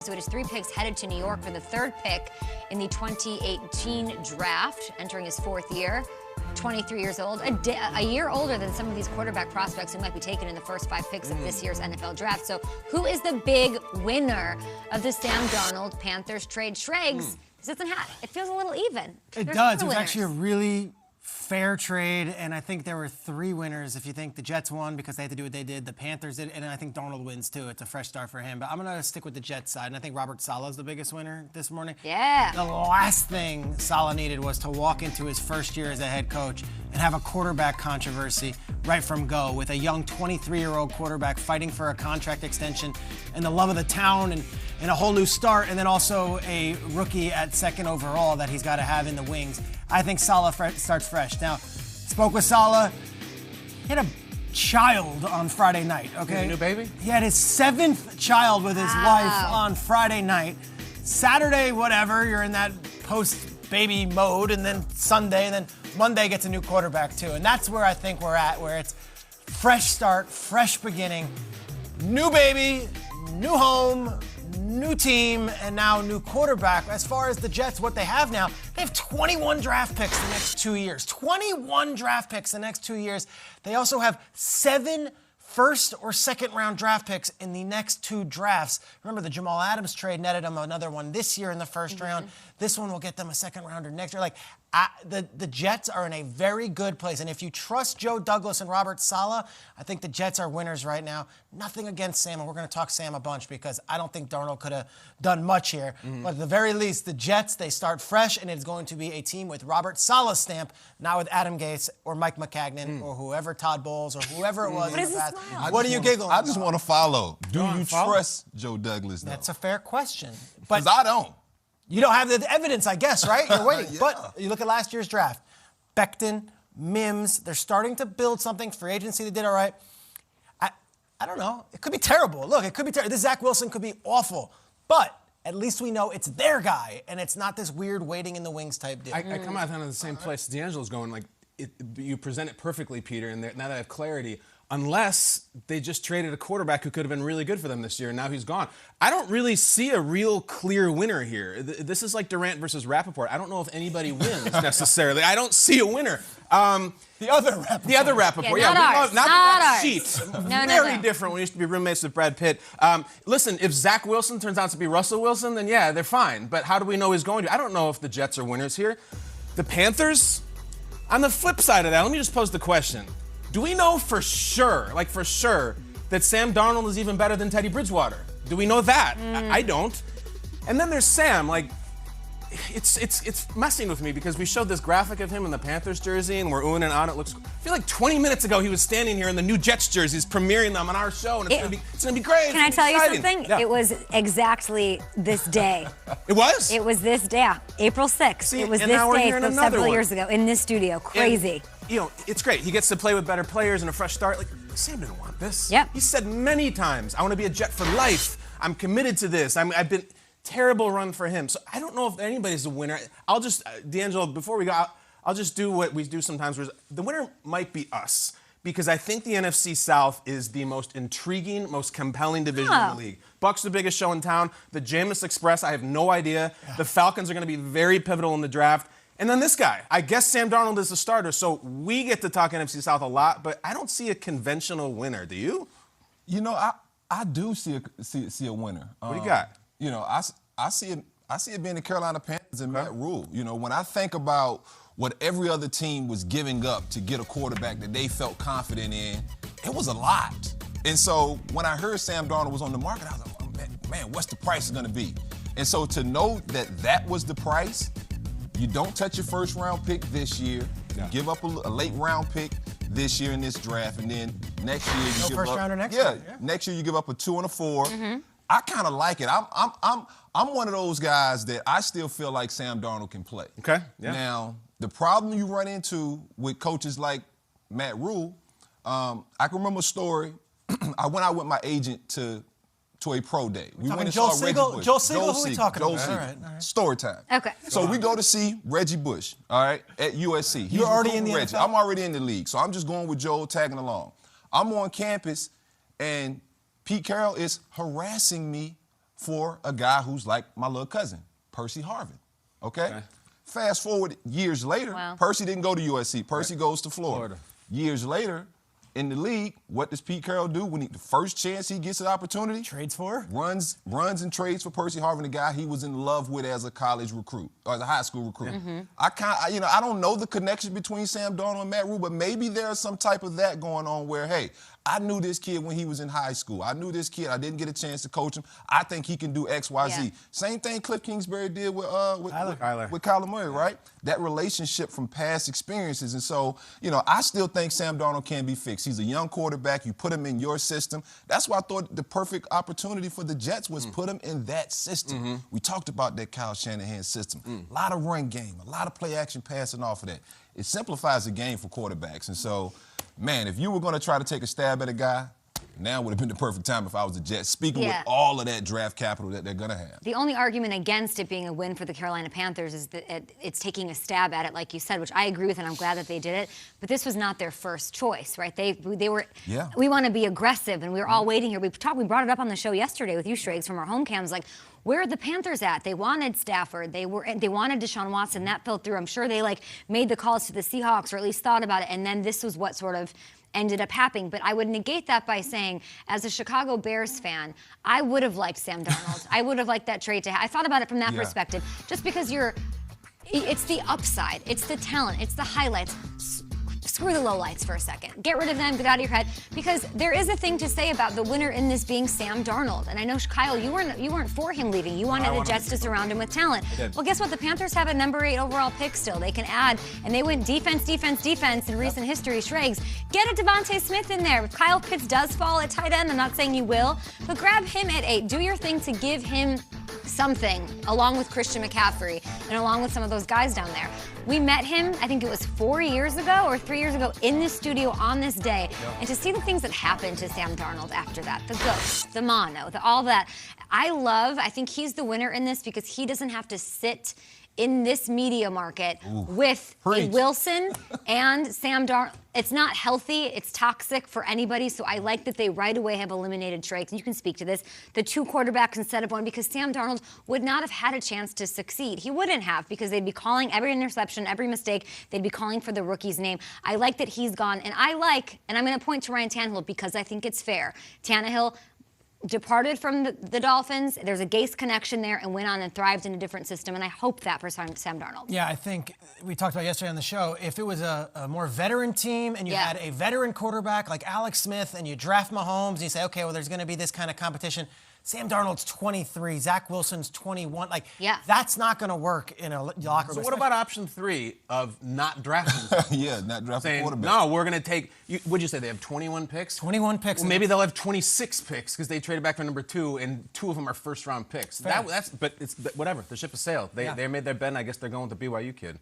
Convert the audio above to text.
So it is 3 picks headed to New York for the 3rd pick in the 2018 draft, entering his 4th year. 23 years old, a year older than some of these quarterback prospects who might be taken in the first 5 picks of this year's NFL draft. So who is the big winner of the Sam Darnold Panthers trade? Schrags, it feels a little even. It does. It was actually a really fair trade, and I think there were 3 winners. If you think the Jets won because they had to do what they did, the Panthers did, and I think Darnold wins too. It's a fresh start for him. But I'm going to stick with the Jets side, and I think Robert Saleh's the biggest winner this morning. Yeah. The last thing Saleh needed was to walk into his first year as a head coach and have a quarterback controversy right from go, with a young 23-year-old quarterback fighting for a contract extension and the love of the town and a whole new start, and then also a rookie at 2nd overall that he's got to have in the wings. I think Saleh starts fresh. Now, spoke with Saleh. He had a child on Friday night, okay? A new baby? He had his 7th child with his wife on Friday night. Saturday, whatever, you're in that post-baby mode, and then Sunday, and then Monday gets a new quarterback too. And that's where I think we're at, where it's fresh start, fresh beginning, new baby, new home, new team, and now new quarterback. As far as the Jets, what they have now, they have 21 draft picks the next 2 years. 21 draft picks the next 2 years. They also have 7 first or second round draft picks in the next 2 drafts. Remember, the Jamal Adams trade netted them another one this year in the first round. This one will get them a 2nd rounder next year. The Jets are in a very good place. And if you trust Joe Douglas and Robert Saleh, I think the Jets are winners right now. Nothing against Sam, and we're going to talk Sam a bunch because I don't think Darnold could have done much here. But at the very least, the Jets, they start fresh, and it's going to be a team with Robert Saleh's stamp, not with Adam Gase or Mike McCagnon or whoever, Todd Bowles or whoever it was in the past. What are you giggling I just want to follow. Do Go on, you follow. trust Joe Douglas, though? That's a fair question. Because I don't. You don't have the evidence, I guess, right? You're waiting. But you look at last year's draft. Becton, Mims, they're starting to build something. Free agency, they did all right. I don't know. It could be terrible. Look, it could be terrible. This Zach Wilson could be awful. But at least we know it's their guy, and it's not this weird waiting in the wings type deal. I come out of the same place D'Angelo's going. You present it perfectly, Peter, and now that I have clarity, unless they just traded a quarterback who could have been really good for them this year, and now he's gone. I don't really see a real clear winner here. This is like Durant versus Rappaport. I don't know if anybody wins necessarily. I don't see a winner. The other Rappaport. Yeah, not ours. Sheet. No, Very different. We used to be roommates with Brad Pitt. Listen, if Zach Wilson turns out to be Russell Wilson, then yeah, they're fine. But how do we know he's going to? I don't know if the Jets are winners here. The Panthers? On the flip side of that, let me just pose the question. Do we know for sure, that Sam Darnold is even better than Teddy Bridgewater? Do we know that? I don't. And then there's Sam. It's messing with me because we showed this graphic of him in the Panthers jersey and we're oohing and on. I feel like 20 minutes ago he was standing here in the new Jets jerseys, premiering them on our show, and it's gonna be great. Can I tell you something? Yeah. It was exactly this day. It was? It was this day, yeah, April 6th. See, it was and this now we're day hearing from another several one. years ago in this studio. Crazy. And, it's great. He gets to play with better players and a fresh start. Sam didn't want this. Yep. He said many times, I want to be a Jet for life. I'm committed to this. I've been terrible run for him. So I don't know if anybody's a winner. I'll just, D'Angelo, before we go, I'll just do what we do sometimes. The winner might be us, because I think the NFC South is the most intriguing, most compelling division in the league. Bucks the biggest show in town. The Jameis Express, I have no idea. The Falcons are going to be very pivotal in the draft. And then this guy, I guess Sam Darnold is the starter, so we get to talk NFC South a lot, but I don't see a conventional winner. Do you? I do see a winner. What do you got? I see it being the Carolina Panthers and Matt Rule. When I think about what every other team was giving up to get a quarterback that they felt confident in, it was a lot. And so when I heard Sam Darnold was on the market, I was like, oh, man, what's the price going to be? And so to know that was the price, you don't touch your first round pick this year, you give up a late round pick this year in this draft, and then next year you give first up. rounder next year. Yeah. Next year you give up a 2 and a 4. I kind of like it. I'm one of those guys that I still feel like Sam Darnold can play. Okay. Yeah. Now, the problem you run into with coaches like Matt Rule, I can remember a story. I went out with my agent to a pro day. We went and Joel saw Reggie Siegel? Bush. Joel Siegel? Who are we talking about? Siegel. All right. Story time. Okay. So we go to see Reggie Bush, all right, at USC. You're already in the Reggie. NFL? I'm already in the league, so I'm just going with Joel, tagging along. I'm on campus, and Pete Carroll is harassing me for a guy who's like my little cousin, Percy Harvin. Okay? Fast forward years later, Percy didn't go to USC. Percy goes to Florida. Years later, in the league, what does Pete Carroll do when the first chance he gets an opportunity? Trades for? Runs and trades for Percy Harvin, the guy he was in love with as a college recruit, or as a high school recruit. I don't know the connection between Sam Darnold and Matt Rule, but maybe there's some type of that going on where, hey, I knew this kid when he was in high school. I knew this kid. I didn't get a chance to coach him. I think he can do X, Y, Z. Same thing Cliff Kingsbury did with Kyler Murray, right? That relationship from past experiences. And so, I still think Sam Darnold can be fixed. He's a young quarterback. You put him in your system. That's why I thought the perfect opportunity for the Jets was put him in that system. We talked about that Kyle Shanahan system. A lot of run game, a lot of play action passing off of that. It simplifies the game for quarterbacks. And so, man, if you were going to try to take a stab at a guy, now would have been the perfect time if I was the Jets, speaking with all of that draft capital that they're going to have. The only argument against it being a win for the Carolina Panthers is that it's taking a stab at it, like you said, which I agree with, and I'm glad that they did it. But this was not their first choice, right? They were. We want to be aggressive, and we were all waiting here. We brought it up on the show yesterday with you, Schrags, from our home cams, like, where are the Panthers at? They wanted Stafford. They wanted Deshaun Watson. That fell through. I'm sure they made the calls to the Seahawks, or at least thought about it. And then this was what sort of ended up happening. But I would negate that by saying, as a Chicago Bears fan, I would have liked Sam Darnold. I would have liked that trade I thought about it from that perspective. Just because it's the upside, it's the talent, it's the highlights. Screw the lowlights for a second. Get rid of them, get out of your head. Because there is a thing to say about the winner in this being Sam Darnold. And I know, Kyle, you weren't for him leaving. You wanted the Jets to surround him with talent. Well, guess what? The Panthers have a number 8 overall pick still. They can add, and they went defense in recent history. Schrags, get a Devontae Smith in there. If Kyle Pitts does fall at tight end, I'm not saying you will, but grab him at 8. Do your thing to give him something, along with Christian McCaffrey and along with some of those guys down there. We met him, I think it was 4 years ago or 3 years ago, in this studio on this day. And to see the things that happened to Sam Darnold after that, the ghost, the mono, all that, I think he's the winner in this because he doesn't have to sit in this media market with a Wilson and Sam Darnold. It's not healthy. It's toxic for anybody. So I like that they right away have eliminated Schrags. And you can speak to this. The 2 quarterbacks instead of 1, because Sam Darnold would not have had a chance to succeed. He wouldn't have, because they'd be calling every interception, every mistake. They'd be calling for the rookie's name. I like that he's gone. And I'm going to point to Ryan Tannehill because I think it's fair. Tannehill departed from the Dolphins. There's a Gase connection there and went on and thrived in a different system, and I hope that for Sam Darnold. Yeah, I think we talked about yesterday on the show, if it was a more veteran team and you had a veteran quarterback like Alex Smith and you draft Mahomes and you say, okay, well, there's going to be this kind of competition. Sam Darnold's 23, Zach Wilson's 21. That's not going to work in a locker room. So what about option 3 of not drafting? Not drafting quarterback. No, we're going to take, what'd you say, they have 21 picks? 21 picks. Well, maybe they'll have 26 picks because they traded back for number 2, and 2 of them are first-round picks. But whatever, the ship has sailed. They made their bet, and I guess they're going with the BYU kid.